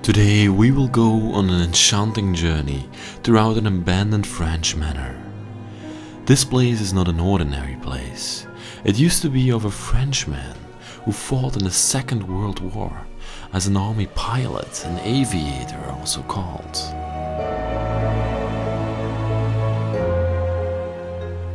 Today we will go on an enchanting journey throughout an abandoned French manor. This place is not an ordinary place. It used to be of a Frenchman who fought in the Second World War as an army pilot, an aviator also called.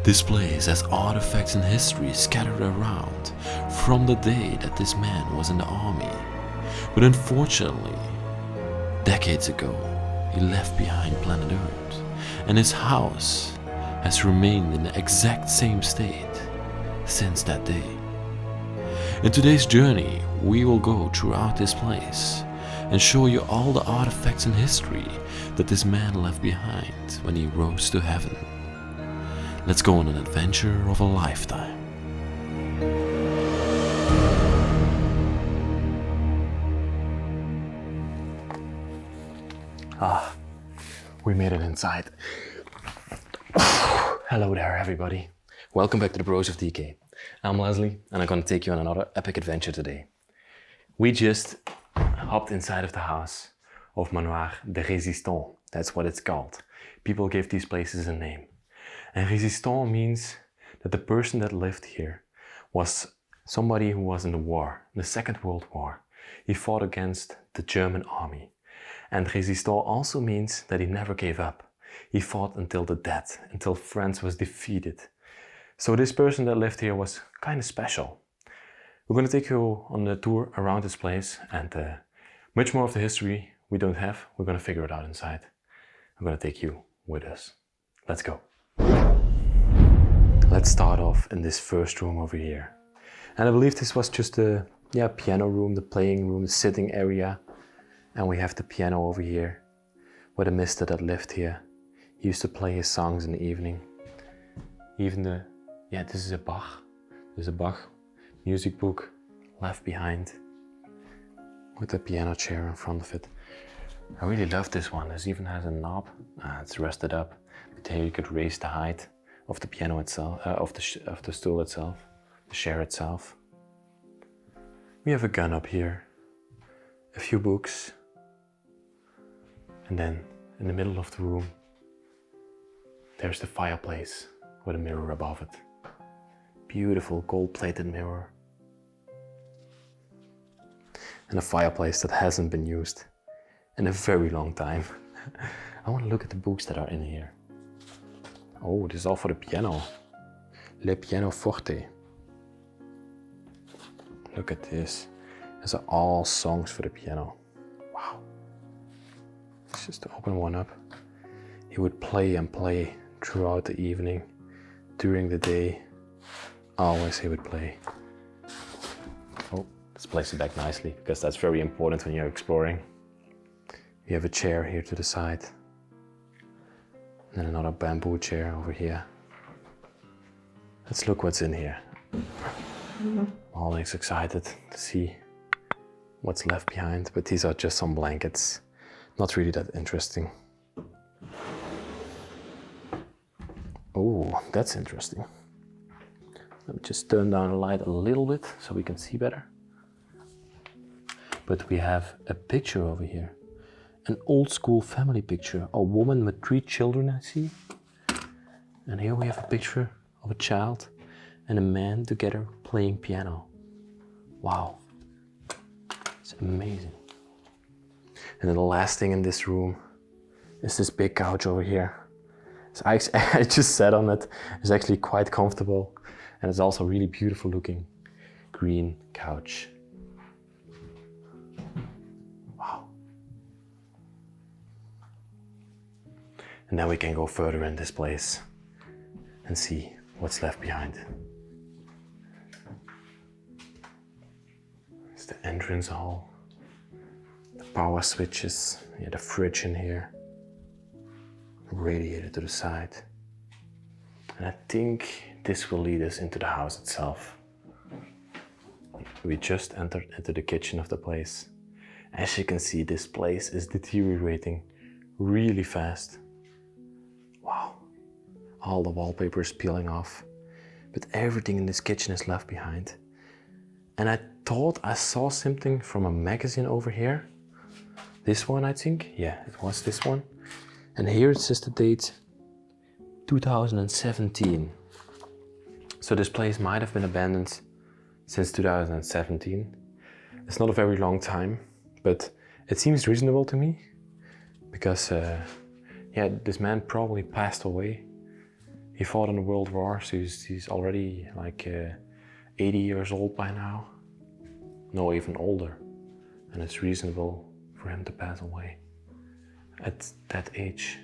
This place has artifacts and history scattered around from the day that this man was in the army. But unfortunately, decades ago, he left behind planet Earth, and his house has remained in the exact same state since that day. In today's journey, we will go throughout this place and show you all the artifacts and history that this man left behind when he rose to heaven. Let's go on an adventure of a lifetime. We made it inside. Hello there, everybody. Welcome back to the Bros of Decay. I'm Lesley, and I'm gonna take you on another epic adventure today. We just hopped inside of the house of Manoir de Résistant. That's what it's called. People give these places a name. And Résistant means that the person that lived here was somebody who was in the war, the Second World War. He fought against the German army. And Résistant also means that he never gave up. He fought until the death, until France was defeated. So this person that lived here was kind of special. We're going to take you on a tour around this place, and much more of the history we don't have, we're going to figure it out inside. I'm going to take you with us. Let's go. Let's start off in this first room over here. And I believe this was just the piano room, the playing room, the sitting area. And we have the piano over here, where the mister that lived here, he used to play his songs in the evening. Even this is a Bach. There's a Bach music book left behind with a piano chair in front of it. I really love this one. This even has a knob. It's rusted up, but here you could raise the height of the piano itself, of the stool itself, the chair itself. We have a gun up here, a few books, and then in the middle of the room, there's the fireplace with a mirror above it. Beautiful gold-plated mirror. And a fireplace that hasn't been used in a very long time. I want to look at the books that are in here. Oh, this is all for the piano. Le piano forte. Look at this. These are all songs for the piano. Wow. Let's just open one up. He would play and play throughout the evening, during the day. Always he would play. Oh, let's place it back nicely, because that's very important when you're exploring. You have a chair here to the side. And then another bamboo chair over here. Let's look what's in here. I'm always excited to see what's left behind, but these are just some blankets. Not really that interesting. Oh, that's interesting. Let me just turn down the light a little bit so we can see better. But we have a picture over here. An old school family picture. A woman with 3 children, I see. And here we have a picture of a child and a man together playing piano. Wow. It's amazing. And then the last thing in this room is this big couch over here. So I just sat on it. It's actually quite comfortable. And it's also really beautiful looking green couch. Wow. And then we can go further in this place and see what's left behind. It's the entrance hall. The power switches, the fridge in here. Radiator to the side. And I think this will lead us into the house itself. We just entered into the kitchen of the place. As you can see, this place is deteriorating really fast. Wow. All the wallpaper is peeling off, but everything in this kitchen is left behind. And I thought I saw something from a magazine over here. this one, I think. Yeah, it was this one. And here it says the date 2017. So this place might have been abandoned since 2017. It's not a very long time, but it seems reasonable to me because yeah, this man probably passed away. He fought in the World War, so he's already like 80 years old by now. No, even older. And it's reasonable for him to pass away at that age.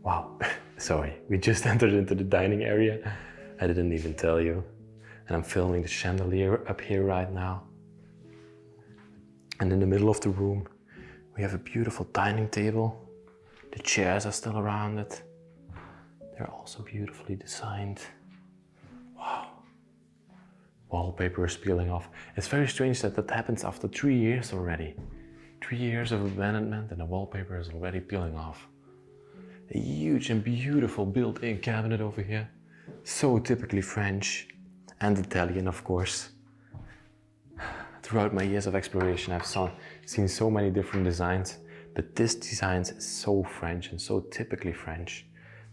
Wow, sorry, we just entered into the dining area. I didn't even tell you. And I'm filming the chandelier up here right now. And in the middle of the room, we have a beautiful dining table. The chairs are still around it. They're also beautifully designed. Wow. Wallpaper is peeling off. It's very strange that that happens after 3 years already. 3 years of abandonment and the wallpaper is already peeling off. A huge and beautiful built-in cabinet over here. So typically French and Italian, of course. Throughout my years of exploration, I've seen so many different designs, but this design is so French and so typically French.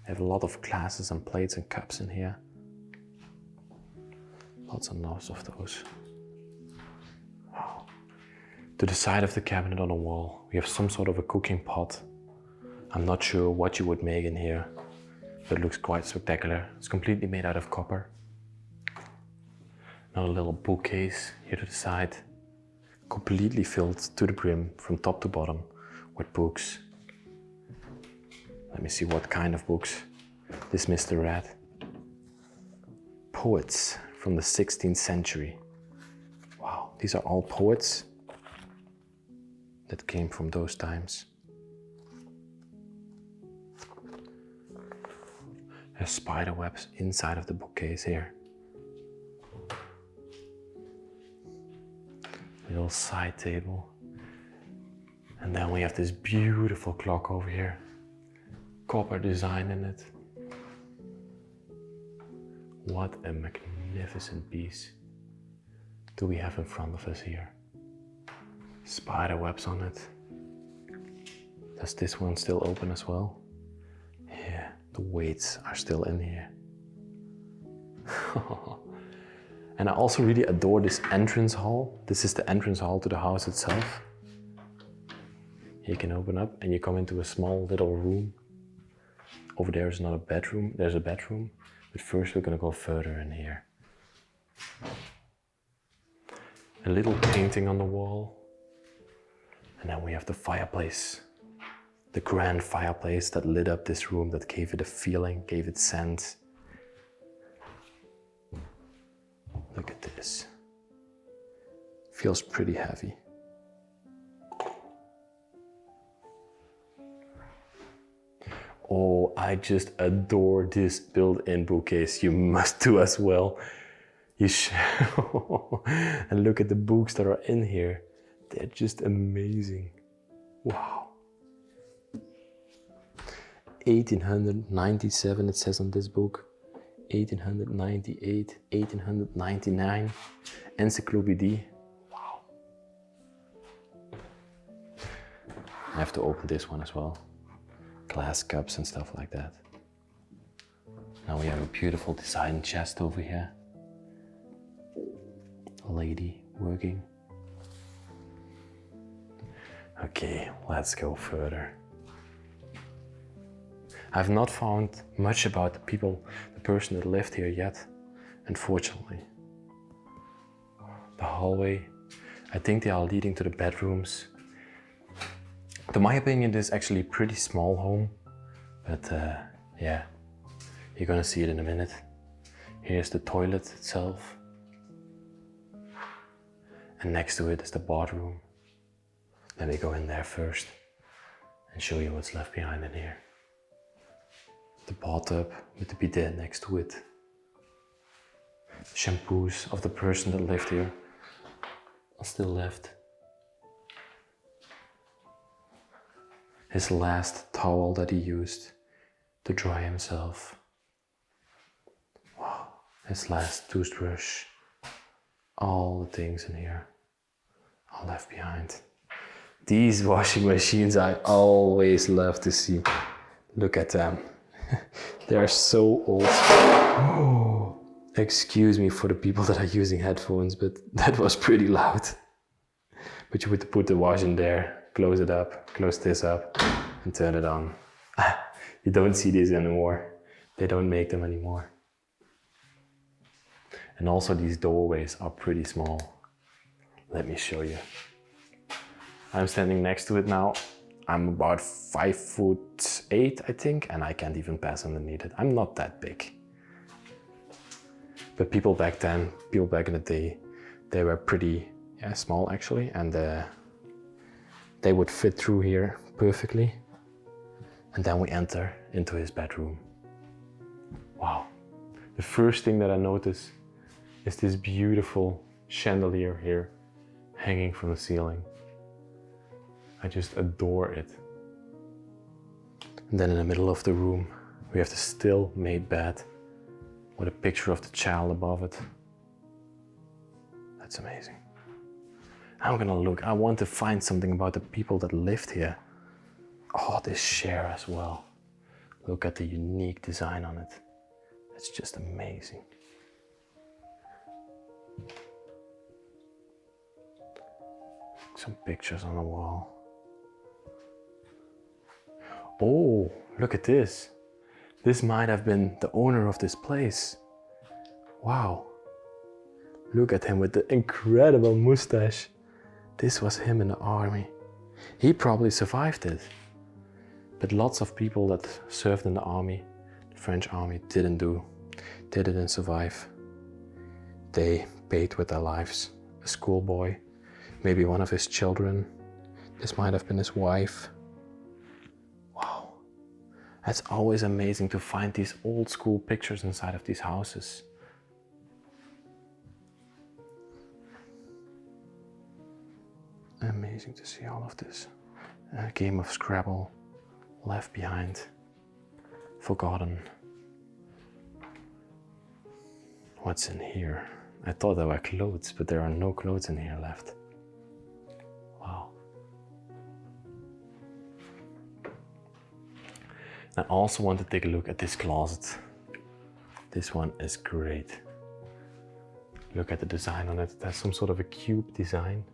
They have a lot of glasses and plates and cups in here. Lots and lots of those. Wow. To the side of the cabinet on the wall, we have some sort of a cooking pot. I'm not sure what you would make in here, but it looks quite spectacular. It's completely made out of copper. Another little bookcase here to the side, completely filled to the brim from top to bottom with books. Let me see what kind of books. This Mr. Red. Poets from the 16th century. Wow, these are all poets that came from those times. There's spider webs inside of the bookcase here. Little side table. And then we have this beautiful clock over here. Copper design in it. What a magnificent piece do we have in front of us here. Spider webs on it. Does this one still open as well? Yeah, the weights are still in here. And I also really adore this entrance hall. This is the entrance hall to the house itself. You can open up and you come into a small little room. Over there is not a bedroom, there's a bedroom. But first we're gonna go further in here. A little painting on the wall. And then we have the fireplace. The grand fireplace that lit up this room, that gave it a feeling, gave it scent. Look at this. Feels pretty heavy. Oh, I just adore this built-in bookcase. You must do as well. You should. And look at the books that are in here. They're just amazing. Wow. 1897 it says on this book. 1898, 1899. Encyclopédie. Wow. I have to open this one as well. Glass cups and stuff like that. Now we have a beautiful design chest over here. A lady working. Okay, let's go further. I've not found much about the person that lived here yet, unfortunately. The hallway, I think they are leading to the bedrooms. To my opinion, this is actually a pretty small home, but yeah, you're gonna see it in a minute. Here's the toilet itself. And next to it is the bathroom. Let me go in there first and show you what's left behind in here. The bathtub with the bidet next to it. Shampoos of the person that lived here are still left. His last towel that he used to dry himself. Wow, his last toothbrush. All the things in here are left behind. These washing machines I always love to see. Look at them. They are so old. Oh, excuse me for the people that are using headphones, but that was pretty loud. But you would put the wash in there, close it up, close this up, and turn it on. You don't see this anymore. They don't make them anymore. And also these doorways are pretty small. Let me show you. I'm standing next to it now. I'm about 5'8", I think, and I can't even pass underneath it. I'm not that big. But people back then, people back in the day, they were pretty small actually, and they would fit through here perfectly. And then we enter into his bedroom. Wow. The first thing that I notice is this beautiful chandelier here hanging from the ceiling. I just adore it. And then in the middle of the room, we have the still made bed with a picture of the child above it. That's amazing. I'm gonna look, I want to find something about the people that lived here. Oh, this chair as well. Look at the unique design on it. It's just amazing. Some pictures on the wall. Oh, look at this. This might have been the owner of this place. Wow. Look at him with the incredible mustache. This was him in the army. He probably survived it. But lots of people that served in the army, the French army, they didn't survive. They paid with their lives. A schoolboy, maybe one of his children. This might have been his wife. Wow. It's always amazing to find these old school pictures inside of these houses. Amazing to see all of this. A game of Scrabble, left behind, forgotten. What's in here? I thought there were clothes, but there are no clothes in here left. Wow. I also want to take a look at this closet. This one is great. Look at the design on it. It has some sort of a cube design.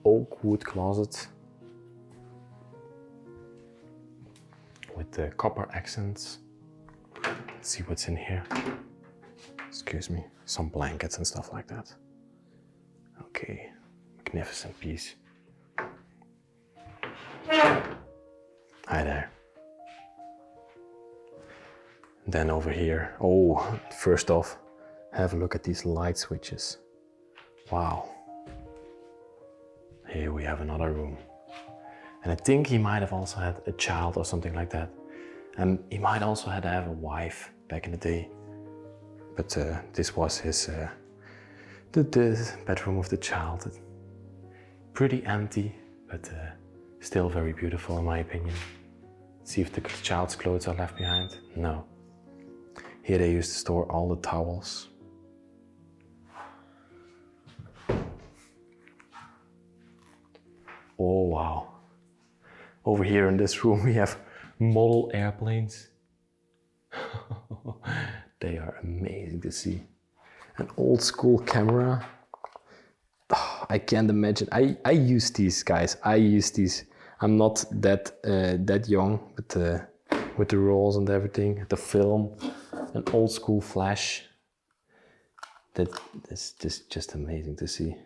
Oak wood closet with the copper accents. Let's see what's in here. Excuse me, some blankets and stuff like that. Okay, magnificent piece. Hi there. And then over here, oh, first off, have a look at these light switches. Wow. Here we have another room. And I think he might have also had a child or something like that. And he might also had to have a wife back in the day. But this was his the bedroom of the child. Pretty empty, but still very beautiful in my opinion. See if the child's clothes are left behind. No. Here they used to store all the towels. Oh wow. Over here in this room we have model airplanes. They are amazing to see. An old school camera. Oh, I can't imagine. I use these, guys. I use these. I'm not that young, but with the rolls and everything, the film, an old school flash. That's just amazing to see.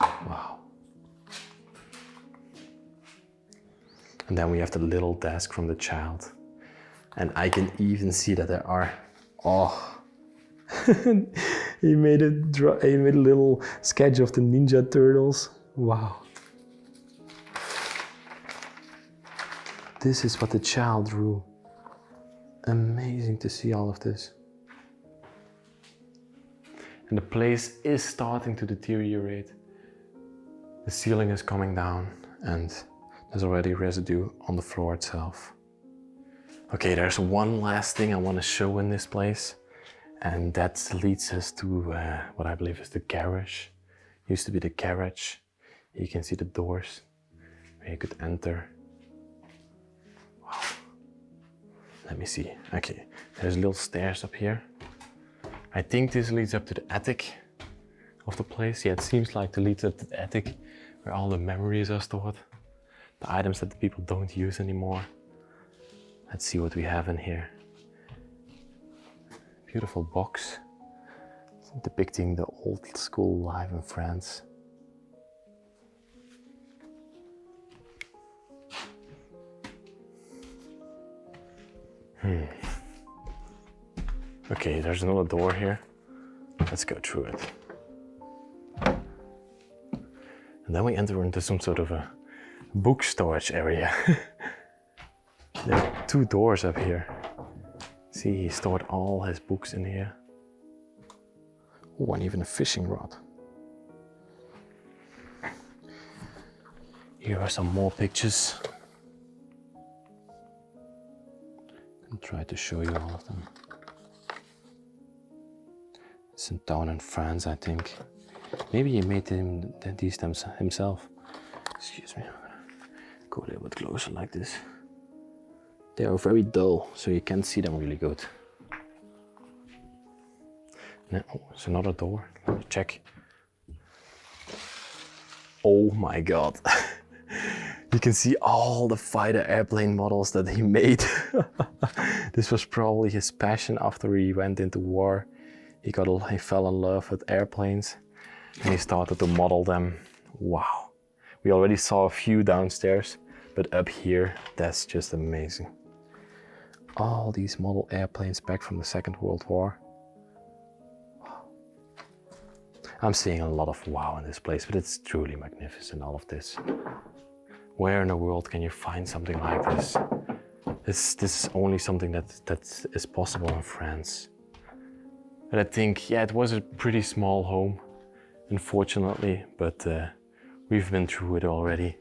Wow. And then we have the little desk from the child. And I can even see that there are, oh, he made a little sketch of the Ninja Turtles. Wow. This is what the child drew. Amazing to see all of this. And the place is starting to deteriorate. The ceiling is coming down and there's already residue on the floor itself. Okay, there's one last thing I want to show in this place, and that leads us to what I believe is the garage. Used to be the garage. You can see the doors where you could enter. Wow. Let me see. Okay, there's little stairs up here. I think this leads up to the attic of the place. Yeah, it seems like it leads up to the attic where all the memories are stored. The items that the people don't use anymore. Let's see what we have in here. Beautiful box depicting the old school life in France. Okay, there's another door here. Let's go through it. And then we enter into some sort of a book storage area. There are 2 doors up here. See, he stored all his books in here. Oh, and even a fishing rod. Here are some more pictures. I'll try to show you all of them. It's a town in France, I think. Maybe he made these himself. Excuse me, I'm gonna go a little bit closer like this. They are very dull, so you can't see them really good. Now, oh, there's another door. Let me check. Oh my god. You can see all the fighter airplane models that he made. This was probably his passion after he went into war. He fell in love with airplanes and he started to model them. Wow. We already saw a few downstairs, but up here, that's just amazing. All these model airplanes back from the Second World War. Wow. I'm seeing a lot of wow in this place, but it's truly magnificent, all of this. Where in the world can you find something like this? This is only something that is possible in France. And I think, yeah, it was a pretty small home, unfortunately, but we've been through it already.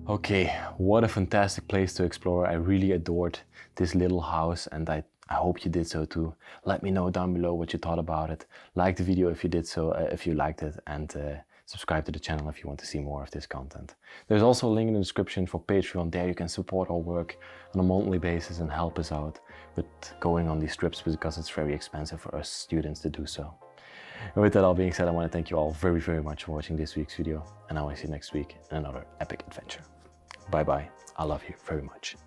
Okay, what a fantastic place to explore. I really adored this little house and I hope you did so too. Let me know down below what you thought about it. Like the video if you did so, if you liked it, and subscribe to the channel if you want to see more of this content. There's also a link in the description for Patreon. There you can support our work on a monthly basis and help us out with going on these trips because it's very expensive for us students to do so. And with that all being said, I want to thank you all very, very much for watching this week's video, and I will see you next week in another epic adventure. Bye bye. I love you very much.